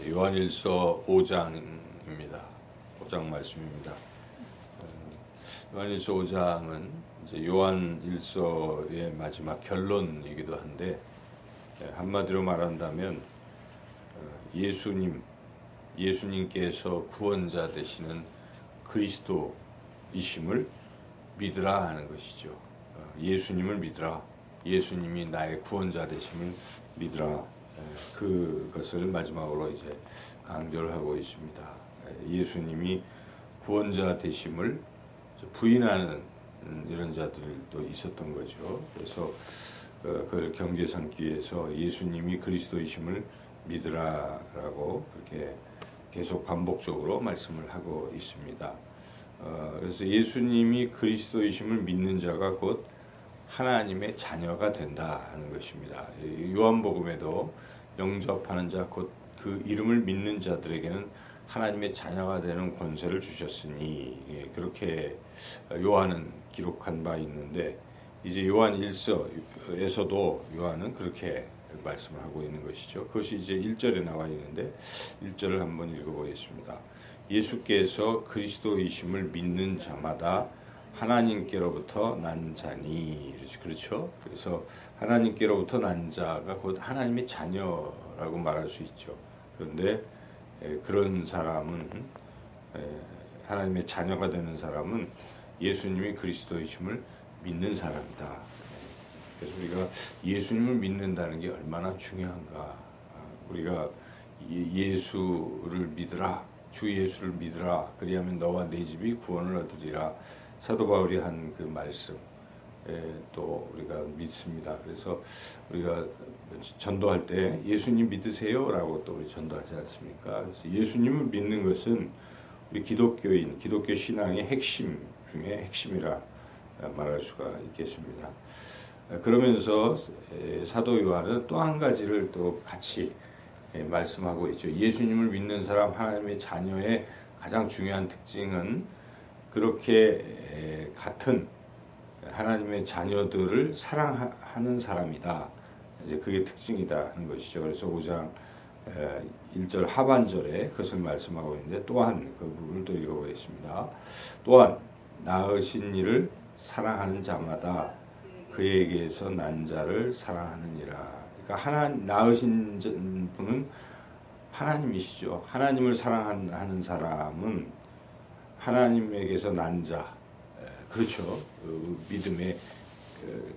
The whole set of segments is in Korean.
요한일서 5장입니다. 5장 말씀입니다. 요한일서 5장은 이제 요한일서의 마지막 결론이기도 한데, 한마디로 말한다면 예수님께서 구원자 되시는 그리스도이심을 믿으라 하는 것이죠. 예수님을 믿으라. 예수님이 나의 구원자 되심을 믿으라. 그것을 마지막으로 이제 강조를 하고 있습니다. 예수님이 구원자 되심을 부인하는 이런 자들도 있었던 거죠. 그래서 그걸 경계 삼기 위해서 예수님이 그리스도이심을 믿으라라고 그렇게 계속 반복적으로 말씀을 하고 있습니다. 그래서 예수님이 그리스도이심을 믿는 자가 곧 하나님의 자녀가 된다 하는 것입니다. 요한복음에도 영접하는 자 곧 그 이름을 믿는 자들에게는 하나님의 자녀가 되는 권세를 주셨으니, 그렇게 요한은 기록한 바 있는데, 이제 요한 1서에서도 요한은 그렇게 말씀을 하고 있는 것이죠. 그것이 이제 1절에 나와 있는데 1절을 한번 읽어보겠습니다. 예수께서 그리스도이심을 믿는 자마다 하나님께로부터 난 자니. 그렇죠? 그래서 하나님께로부터 난 자가 곧 하나님의 자녀라고 말할 수 있죠. 그런데 그런 사람은, 하나님의 자녀가 되는 사람은 예수님이 그리스도이심을 믿는 사람이다. 그래서 우리가 예수님을 믿는다는 게 얼마나 중요한가. 우리가 예수를 믿으라, 주 예수를 믿으라, 그리하면 너와 내 집이 구원을 얻으리라. 사도 바울이 한 그 말씀 또 우리가 믿습니다. 그래서 우리가 전도할 때 예수님 믿으세요라고 또 우리 전도하지 않습니까? 그래서 예수님을 믿는 것은 우리 기독교인, 기독교 신앙의 핵심 중에 핵심이라 말할 수가 있겠습니다. 그러면서 사도 요한은 또 한 가지를 또 같이 말씀하고 있죠. 예수님을 믿는 사람, 하나님의 자녀의 가장 중요한 특징은 그렇게 같은 하나님의 자녀들을 사랑하는 사람이다. 이제 그게 특징이다 하는 것이죠. 그래서 5장 1절 하반절에 그것을 말씀하고 있는데, 또한 그 부분을 또 읽어보겠습니다. 또한 낳으신 이를 사랑하는 자마다 그에게서 난 자를 사랑하느니라. 그러니까 낳으신 분은 하나님이시죠. 하나님을 사랑하는 사람은 하나님에게서 난 자, 그렇죠. 그 믿음의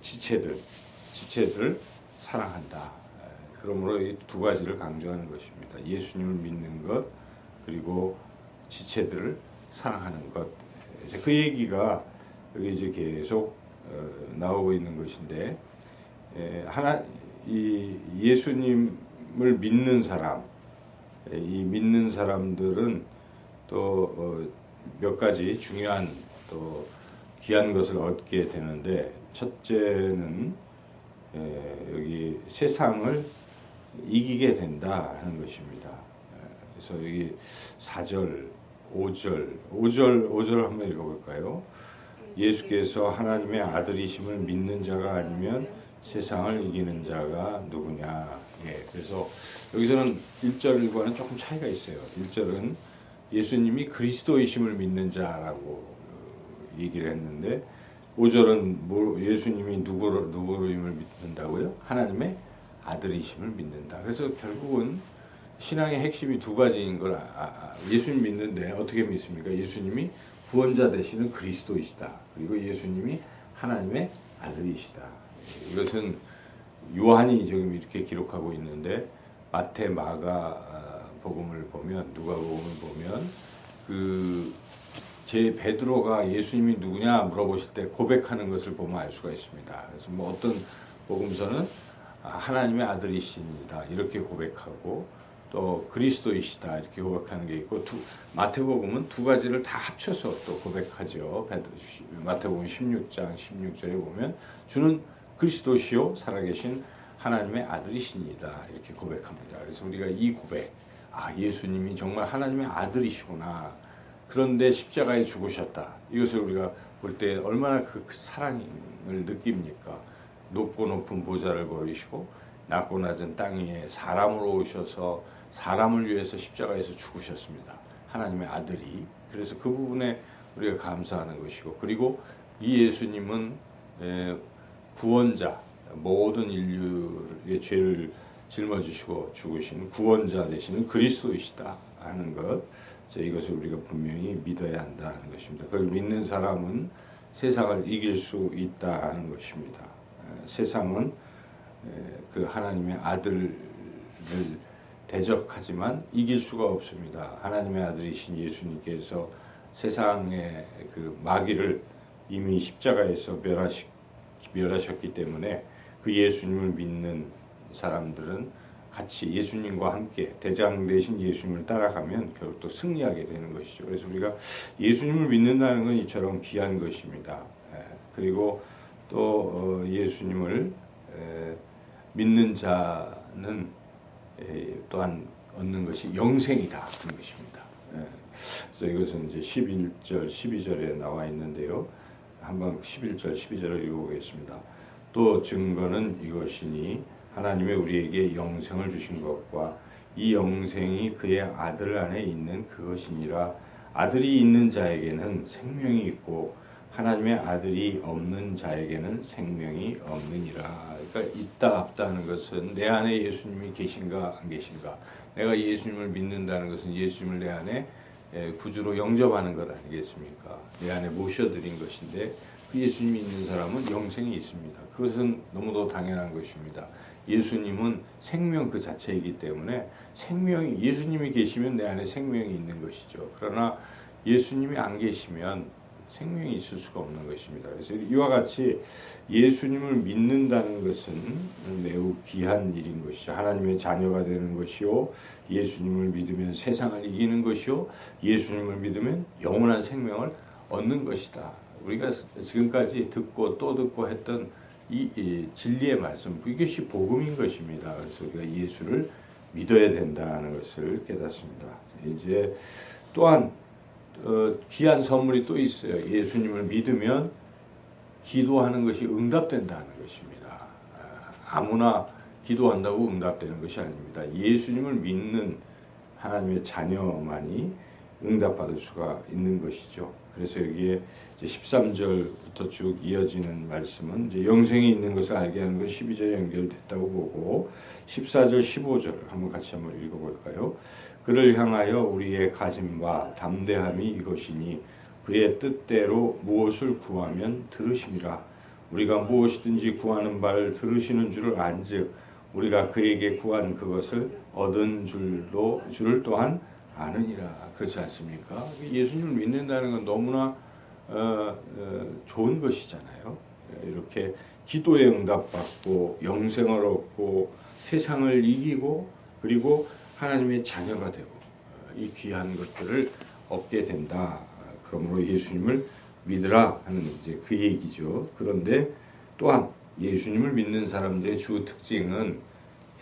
지체들 사랑한다. 그러므로 이 두 가지를 강조하는 것입니다. 예수님을 믿는 것, 그리고 지체들을 사랑하는 것. 이제 그 얘기가 여기 이제 계속 나오고 있는 것인데, 이 예수님을 믿는 사람, 이 믿는 사람들은 또 몇 가지 중요한 또 귀한 것을 얻게 되는데, 첫째는 여기 세상을 이기게 된다 하는 것입니다. 그래서 여기 4절, 5절 한번 읽어볼까요? 예수께서 하나님의 아들이심을 믿는 자가 아니면 세상을 이기는 자가 누구냐. 그래서 여기서는 1절과는 조금 차이가 있어요. 1절은 예수님이 그리스도이심을 믿는 자라고 얘기를 했는데, 5절은 예수님이 누구임을 믿는다고요? 하나님의 아들이심을 믿는다. 그래서 결국은 신앙의 핵심이 두 가지인 걸 예수님 믿는데 어떻게 믿습니까? 예수님이 구원자 되시는 그리스도이시다. 그리고 예수님이 하나님의 아들이시다. 이것은 요한이 지금 이렇게 기록하고 있는데, 마태, 마가 복음을 보면, 누가복음을 보면 제 베드로가 예수님이 누구냐 물어보실 때 고백하는 것을 보면 알 수가 있습니다. 그래서 뭐 어떤 복음서는 하나님의 아들이십니다 이렇게 고백하고, 또 그리스도이시다 이렇게 고백하는 게 있고, 마태복음은 두 가지를 다 합쳐서 또 고백하죠. 마태복음 16장 16절에 보면 주는 그리스도시요 살아계신 하나님의 아들이십니다 이렇게 고백합니다. 그래서 우리가 이 고백, 예수님이 정말 하나님의 아들이시구나, 그런데 십자가에 죽으셨다, 이것을 우리가 볼 때 얼마나 그 사랑을 느낍니까? 높고 높은 보좌를 버리시고 낮고 낮은 땅 위에 사람으로 오셔서 사람을 위해서 십자가에서 죽으셨습니다. 하나님의 아들이. 그래서 그 부분에 우리가 감사하는 것이고, 그리고 이 예수님은 구원자, 모든 인류의 죄를 짊어지시고 죽으신 구원자 되시는 그리스도이시다 하는 것, 이것을 우리가 분명히 믿어야 한다는 것입니다. 그걸 믿는 사람은 세상을 이길 수 있다 하는 것입니다. 세상은 그 하나님의 아들을 대적하지만 이길 수가 없습니다. 하나님의 아들이신 예수님께서 세상의 그 마귀를 이미 십자가에서 멸하셨기 때문에 그 예수님을 믿는 사람들은 같이 예수님과 함께 대장 되신 예수님을 따라가면 결국 또 승리하게 되는 것이죠. 그래서 우리가 예수님을 믿는다는 건 이처럼 귀한 것입니다. 그리고 또 예수님을 믿는 자는 또한 얻는 것이 영생이다 하는 것입니다. 그래서 이것은 이제 11절, 12절에 나와 있는데요. 한번 11절, 12절을 읽어보겠습니다. 또 증거는 이것이니 하나님의 우리에게 영생을 주신 것과 이 영생이 그의 아들 안에 있는 그것이니라. 아들이 있는 자에게는 생명이 있고 하나님의 아들이 없는 자에게는 생명이 없느니라. 그러니까 있다 없다 하는 것은 내 안에 예수님이 계신가 안 계신가. 내가 예수님을 믿는다는 것은 예수님을 내 안에 구주로 영접하는 것 아니겠습니까? 내 안에 모셔드린 것인데 그 예수님이 있는 사람은 영생이 있습니다. 그것은 너무도 당연한 것입니다. 예수님은 생명 그 자체이기 때문에 생명이, 예수님이 계시면 내 안에 생명이 있는 것이죠. 그러나 예수님이 안 계시면 생명이 있을 수가 없는 것입니다. 그래서 이와 같이 예수님을 믿는다는 것은 매우 귀한 일인 것이죠. 하나님의 자녀가 되는 것이요, 예수님을 믿으면 세상을 이기는 것이요, 예수님을 믿으면 영원한 생명을 얻는 것이다. 우리가 지금까지 듣고 또 듣고 했던 이 진리의 말씀, 이것이 복음인 것입니다. 그래서 우리가 예수를 믿어야 된다는 것을 깨닫습니다. 이제 또한 귀한 선물이 또 있어요. 예수님을 믿으면 기도하는 것이 응답된다는 것입니다. 아무나 기도한다고 응답되는 것이 아닙니다. 예수님을 믿는 하나님의 자녀만이 응답받을 수가 있는 것이죠. 그래서 여기에 이제 13절부터 쭉 이어지는 말씀은 이제 영생이 있는 것을 알게 하는 것 12절에 연결됐다고 보고 14절, 15절 한번 같이 한번 읽어볼까요? 그를 향하여 우리의 가진 바 담대함이 이것이니 그의 뜻대로 무엇을 구하면 들으심이라. 우리가 무엇이든지 구하는 바를 들으시는 줄을 안즉 우리가 그에게 구한 그것을 얻은 줄을 또한 아느니라. 그렇지 않습니까? 예수님을 믿는다는 건 너무나 좋은 것이잖아요. 이렇게 기도에 응답받고 영생을 얻고 세상을 이기고 그리고 하나님의 자녀가 되고 이 귀한 것들을 얻게 된다. 그러므로 예수님을 믿으라 하는 이제 그 얘기죠. 그런데 또한 예수님을 믿는 사람들의 주 특징은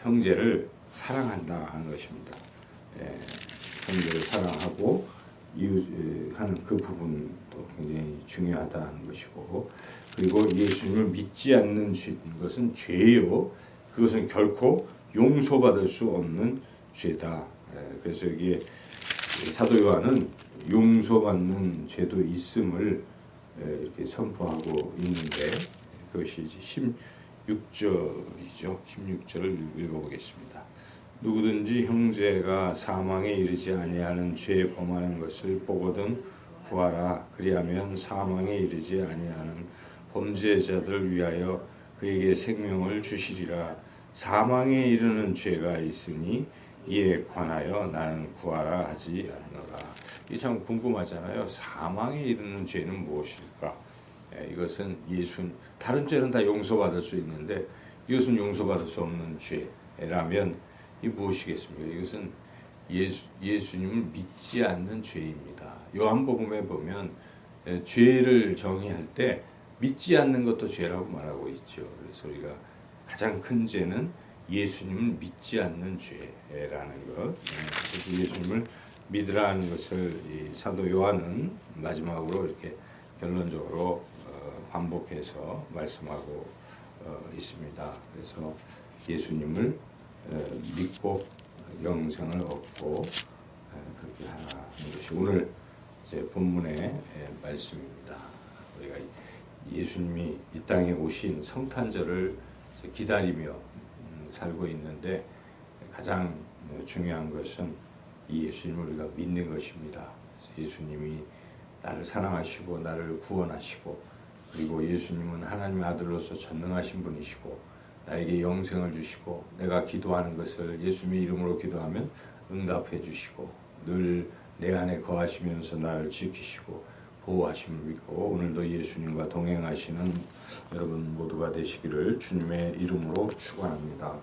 형제를 사랑한다 하는 것입니다. 형제를 사랑하고 이웃하는 그 부분도 굉장히 중요하다는 것이고, 그리고 예수님을 믿지 않는 것은 죄요. 그것은 결코 용서받을 수 없는 죄다. 그래서 여기에 사도 요한은 용서받는 죄도 있음을 이렇게 선포하고 있는데 그것이 이제 16절이죠. 16절을 읽어보겠습니다. 누구든지 형제가 사망에 이르지 아니하는 죄에 범하는 것을 보거든 구하라. 그리하면 사망에 이르지 아니하는 범죄자들을 위하여 그에게 생명을 주시리라. 사망에 이르는 죄가 있으니 이에 관하여 나는 구하라 하지 않노라. 이 참 궁금하잖아요. 사망에 이르는 죄는 무엇일까? 이것은 다른 죄는 다 용서받을 수 있는데 이것은 용서받을 수 없는 죄라면 이 무엇이겠습니까? 이것은 예수님을 믿지 않는 죄입니다. 요한복음에 보면 죄를 정의할 때 믿지 않는 것도 죄라고 말하고 있죠. 그래서 우리가 가장 큰 죄는 예수님을 믿지 않는 죄라는 것. 그래서 예수님을 믿으라는 것을 이 사도 요한은 마지막으로 이렇게 결론적으로 반복해서 말씀하고 있습니다. 그래서 예수님을 믿고 영생을 얻고 그렇게 하는 것이 오늘 이제 본문의 말씀입니다. 우리가 예수님이 이 땅에 오신 성탄절을 기다리며 살고 있는데 가장 중요한 것은 이 예수님을 우리가 믿는 것입니다. 예수님이 나를 사랑하시고 나를 구원하시고 그리고 예수님은 하나님의 아들로서 전능하신 분이시고 나에게 영생을 주시고 내가 기도하는 것을 예수님의 이름으로 기도하면 응답해 주시고 늘 내 안에 거하시면서 나를 지키시고 보호하심을 믿고 오늘도 예수님과 동행하시는 여러분 모두가 되시기를 주님의 이름으로 축원합니다.